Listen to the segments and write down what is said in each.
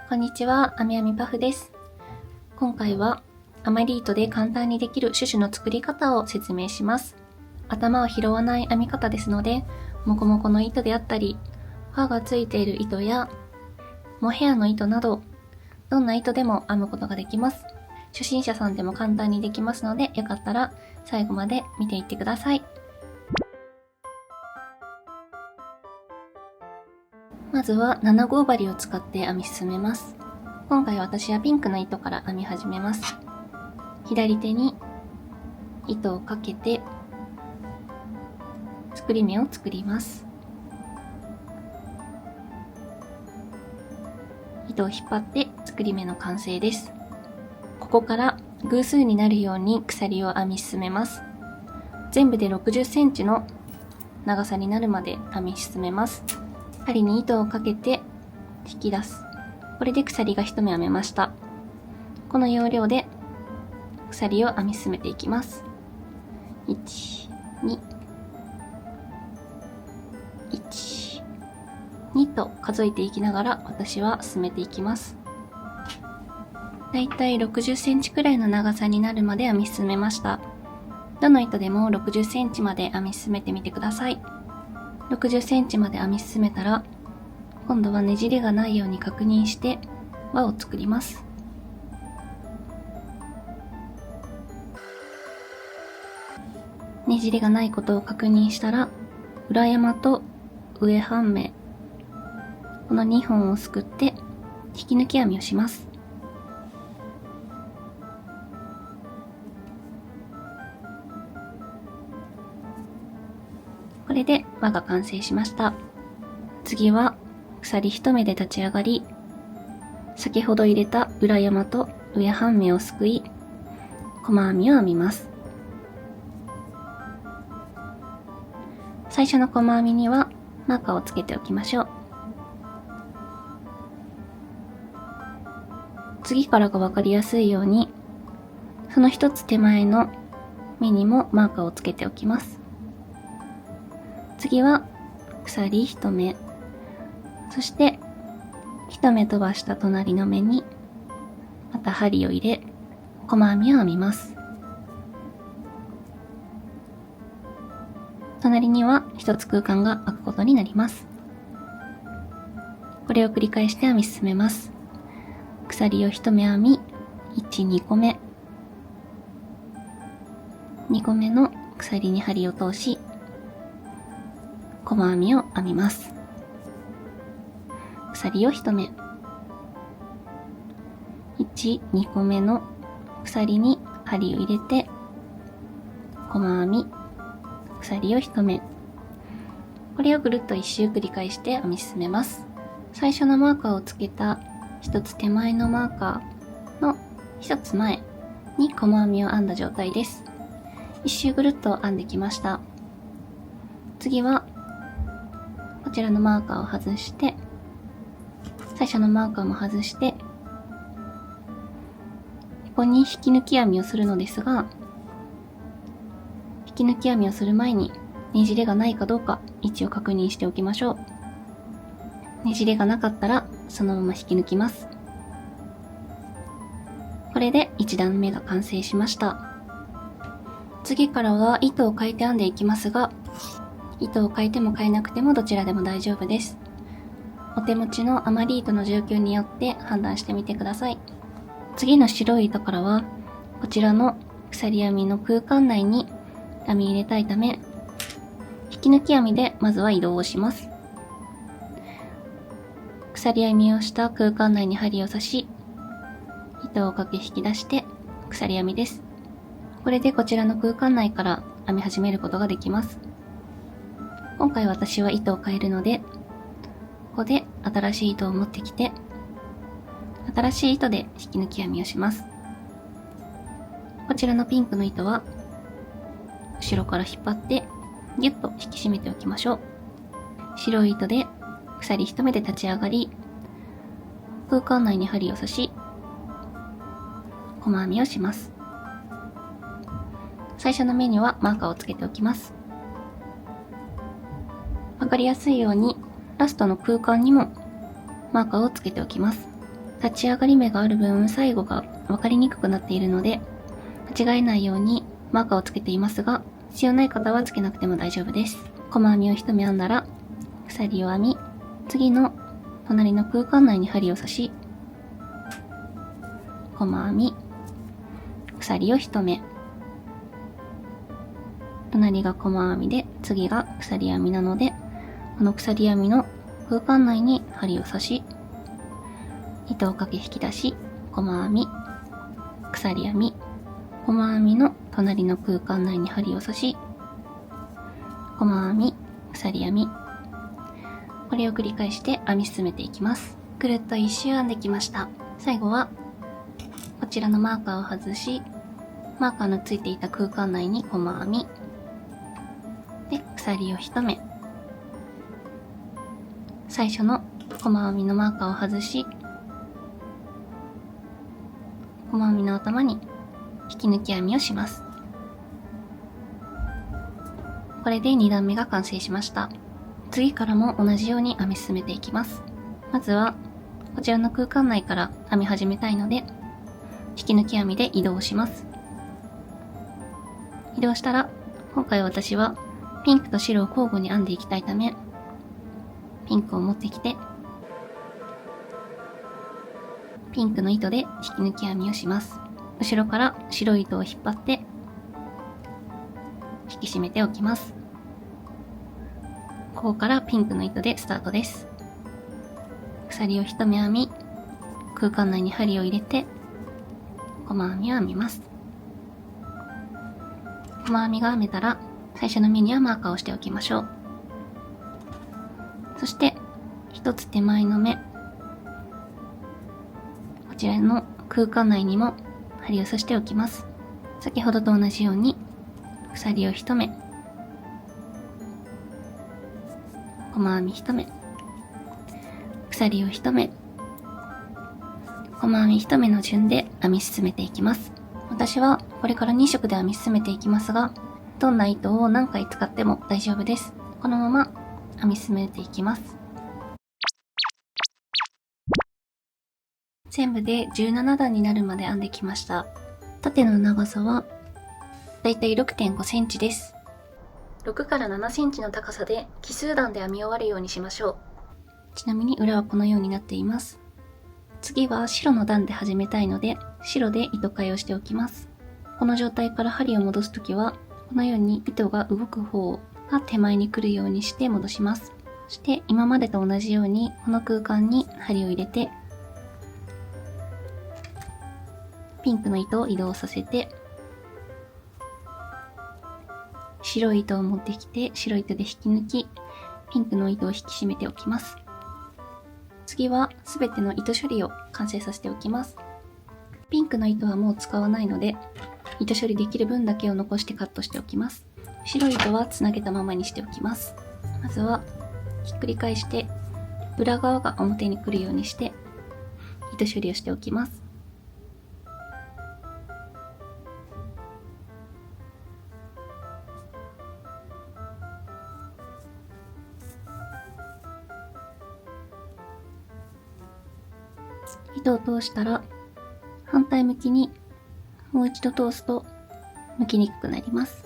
こんにちは、あみあみパフです。今回はアマリートで簡単にできるシュシュの作り方を説明します。頭を拾わない編み方ですので、モコモコの糸であったり、刃がついている糸やモヘアの糸など、どんな糸でも編むことができます。初心者さんでも簡単にできますので、よかったら最後まで見ていってください。まずは7号針を使って編み進めます。今回私はピンクの糸から編み始めます。左手に糸をかけて作り目を作ります。糸を引っ張って作り目の完成です。ここから偶数になるように鎖を編み進めます。全部で60センチの長さになるまで編み進めます。針に糸をかけて引き出す。これで鎖が1目編めました。この要領で鎖を編み進めていきます。1、2、1、2と数えていきながら私は進めていきます。だいたい60センチくらいの長さになるまで編み進めました。どの糸でも60センチまで編み進めてみてください。60センチまで編み進めたら、今度はねじれがないように確認して輪を作ります。ねじれがないことを確認したら、裏山と上半目、この2本をすくって引き抜き編みをします。これで輪が完成しました。次は鎖1目で立ち上がり、先ほど入れた裏山と上半目をすくい、細編みを編みます。最初の細編みにはマーカーをつけておきましょう。次からが分かりやすいように、その一つ手前の目にもマーカーをつけておきます。次は鎖1目、そして1目飛ばした隣の目にまた針を入れ、細編みを編みます。隣には一つ空間が空くことになります。これを繰り返して編み進めます。鎖を1目編み、1、2個目、2個目の鎖に針を通し、細編みを編みます。鎖を1目、1、2個目の鎖に針を入れて、細編み、鎖を1目。これをぐるっと1周繰り返して編み進めます。最初のマーカーをつけた一つ手前のマーカーの一つ前に細編みを編んだ状態です。1周ぐるっと編んできました。次はこちらのマーカーを外して、最初のマーカーも外して、ここに引き抜き編みをするのですが、引き抜き編みをする前にねじれがないかどうか位置を確認しておきましょう。ねじれがなかったらそのまま引き抜きます。これで1段目が完成しました。次からは糸を変えて編んでいきますが、糸を変えても変えなくてもどちらでも大丈夫です。お手持ちのアマリートの状況によって判断してみてください。次の白い糸からは、こちらの鎖編みの空間内に編み入れたいため、引き抜き編みでまずは移動をします。鎖編みをした空間内に針を刺し、糸をかけ引き出して鎖編みです。これでこちらの空間内から編み始めることができます。今回私は糸を変えるので、ここで新しい糸を持ってきて、新しい糸で引き抜き編みをします。こちらのピンクの糸は後ろから引っ張ってギュッと引き締めておきましょう。白い糸で鎖1目で立ち上がり、空間内に針を刺し、細編みをします。最初の目にはマーカーをつけておきます。わかりやすいようにラストの空間にもマーカーをつけておきます。立ち上がり目がある分最後が分かりにくくなっているので、間違えないようにマーカーをつけていますが、必要ない方はつけなくても大丈夫です。細編みを1目編んだら、鎖を編み、次の隣の空間内に針を刺し、細編み、鎖を1目。隣が細編みで、次が鎖編みなので、この鎖編みの空間内に針を刺し、糸をかけ引き出し、細編み、鎖編み、細編みの隣の空間内に針を刺し、細編み、鎖編み。これを繰り返して編み進めていきます。ぐるっと1周編んできました。最後は、こちらのマーカーを外し、マーカーのついていた空間内に細編み、で、鎖を1目。最初の細編みのマーカーを外し、細編みの頭に引き抜き編みをします。これで2段目が完成しました。次からも同じように編み進めていきます。まずは、こちらの空間内から編み始めたいので、引き抜き編みで移動します。移動したら、今回私はピンクと白を交互に編んでいきたいため、ピンクを持ってきて、ピンクの糸で引き抜き編みをします。後ろから白い糸を引っ張って引き締めておきます。ここからピンクの糸でスタートです。鎖を1目編み、空間内に針を入れて細編みを編みます。細編みが編めたら最初の目にはマーカーをしておきましょう。そして一つ手前の目、こちらの空間内にも針を刺しておきます。先ほどと同じように鎖を1目、細編み1目、鎖を1目、細編み1目の順で編み進めていきます。私はこれから2色で編み進めていきますが、どんな糸を何回使っても大丈夫です。このまま編み進めていきます。全部で17段になるまで編んできました。縦の長さはだいたい 6.5 センチです。6から7センチの高さで奇数段で編み終わるようにしましょう。ちなみに裏はこのようになっています。次は白の段で始めたいので、白で糸換えをしておきます。この状態から針を戻すときは、このように糸が動く方が手前に来るようにして戻します。そして今までと同じようにこの空間に針を入れて、ピンクの糸を移動させて、白い糸を持ってきて白い糸で引き抜き、ピンクの糸を引き締めておきます。次はすべての糸処理を完成させておきます。ピンクの糸はもう使わないので、糸処理できる分だけを残してカットしておきます。白い糸はつなげたままにしておきます。まずはひっくり返して裏側が表に来るようにして糸処理をしておきます。糸を通したら反対向きにもう一度通すと剥きにくくなります。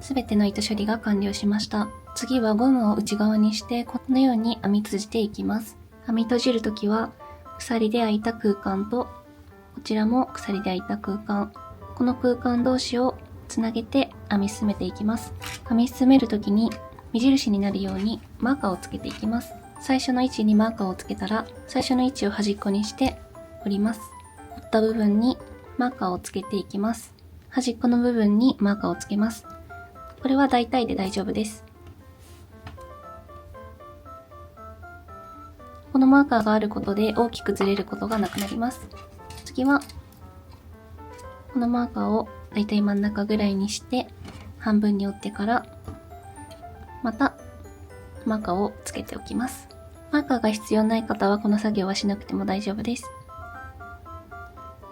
すべての糸処理が完了しました。次はゴムを内側にしてこのように編み閉じていきます。編み閉じるときは鎖で開いた空間とこちらも鎖で開いた空間、この空間同士をつなげて編み進めていきます。編み進めるときに目印になるようにマーカーをつけていきます。最初の位置にマーカーをつけたら最初の位置を端っこにして折ります。折った部分にマーカーをつけていきます。端っこの部分にマーカーをつけます。これは大体で大丈夫です。このマーカーがあることで大きくずれることがなくなります。次はこのマーカーを大体真ん中ぐらいにして半分に折ってからまたマーカーをつけておきます。マーカーが必要ない方はこの作業はしなくても大丈夫です。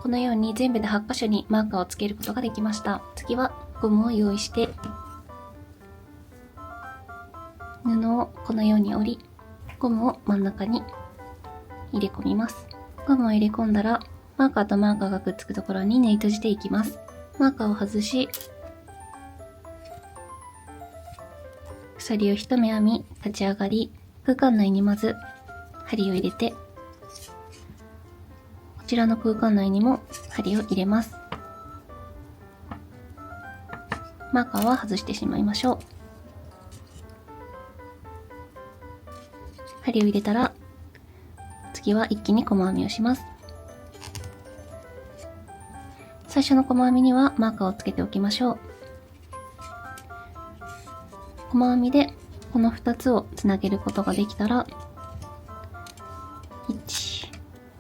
このように全部で8箇所にマーカーをつけることができました。次はゴムを用意して布をこのように折り、ゴムを真ん中に入れ込みます。ゴムを入れ込んだら、マーカーとマーカーがくっつくところに縫い閉じていきます。マーカーを外し、鎖を一目編み、立ち上がり、空間内にまず針を入れて、こちらの空間内にも針を入れます。マーカーは外してしまいましょう。針を入れたら、次は一気に細編みをします。最初の細編みにはマーカーをつけておきましょう。細編みでこの2つをつなげることができたら、1、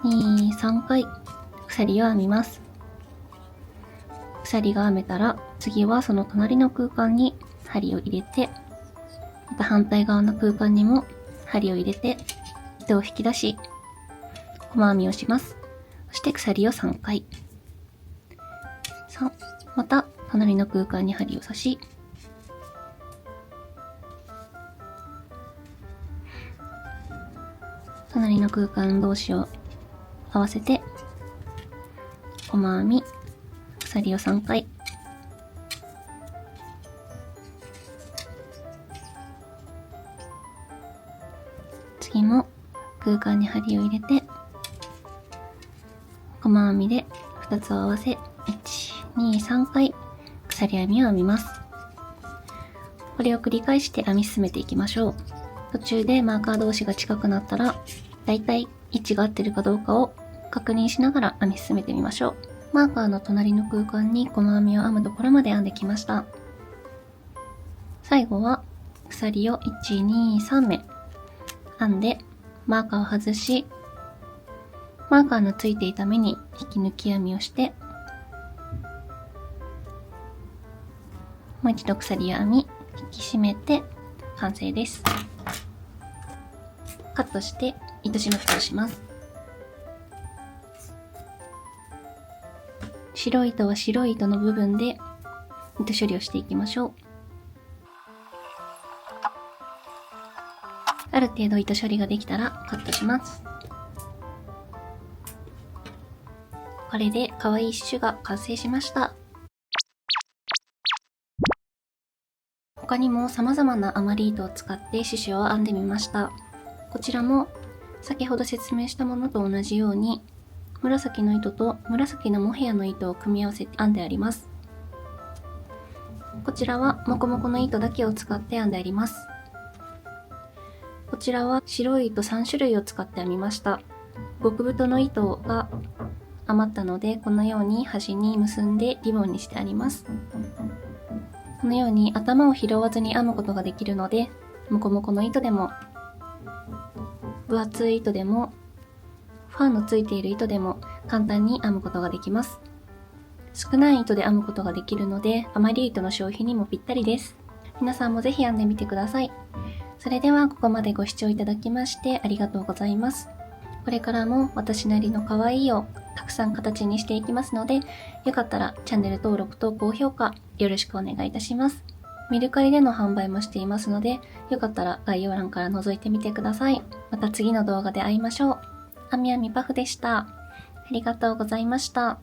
2、3回鎖を編みます。鎖が編めたら、次はその隣の空間に針を入れて、また反対側の空間にも針を入れて、糸を引き出し、細編みをします。そして鎖を3回。3、また隣の空間に針を刺し、隣の空間同士を合わせて、細編み、鎖を3回。次も空間に針を入れて、細編みで2つを合わせ、1、2、3回鎖編みを編みます。これを繰り返して編み進めていきましょう。途中でマーカー同士が近くなったら、だいたい位置が合ってるかどうかを確認しながら編み進めてみましょう。マーカーの隣の空間に細編みを編むところまで編んできました。最後は鎖を1、2、3目編んで、マーカーを外し、マーカーのついていた目に引き抜き編みをして、もう一度鎖を編み、引き締めて完成です。カットして糸始末をします。白い糸は白い糸の部分で糸処理をしていきましょう。ある程度糸処理ができたらカットします。これで可愛い刺繍が完成しました。他にも様々な余り糸を使って刺繍を編んでみました。こちらも先ほど説明したものと同じように、紫の糸と紫のモヘアの糸を組み合わせて編んであります。こちらはモコモコの糸だけを使って編んであります。こちらは白い糸3種類を使って編みました。極太の糸が余ったので、このように端に結んでリボンにしてあります。このように頭を拾わずに編むことができるので、モコモコの糸でも分厚い糸でもファンのついている糸でも簡単に編むことができます。少ない糸で編むことができるので、余り糸の消費にもぴったりです。皆さんもぜひ編んでみてください。それではここまでご視聴いただきましてありがとうございます。これからも私なりの可愛いをたくさん形にしていきますので、よかったらチャンネル登録と高評価よろしくお願いいたします。メルカリでの販売もしていますので、よかったら概要欄から覗いてみてください。また次の動画で会いましょう。あみあみパフでした。ありがとうございました。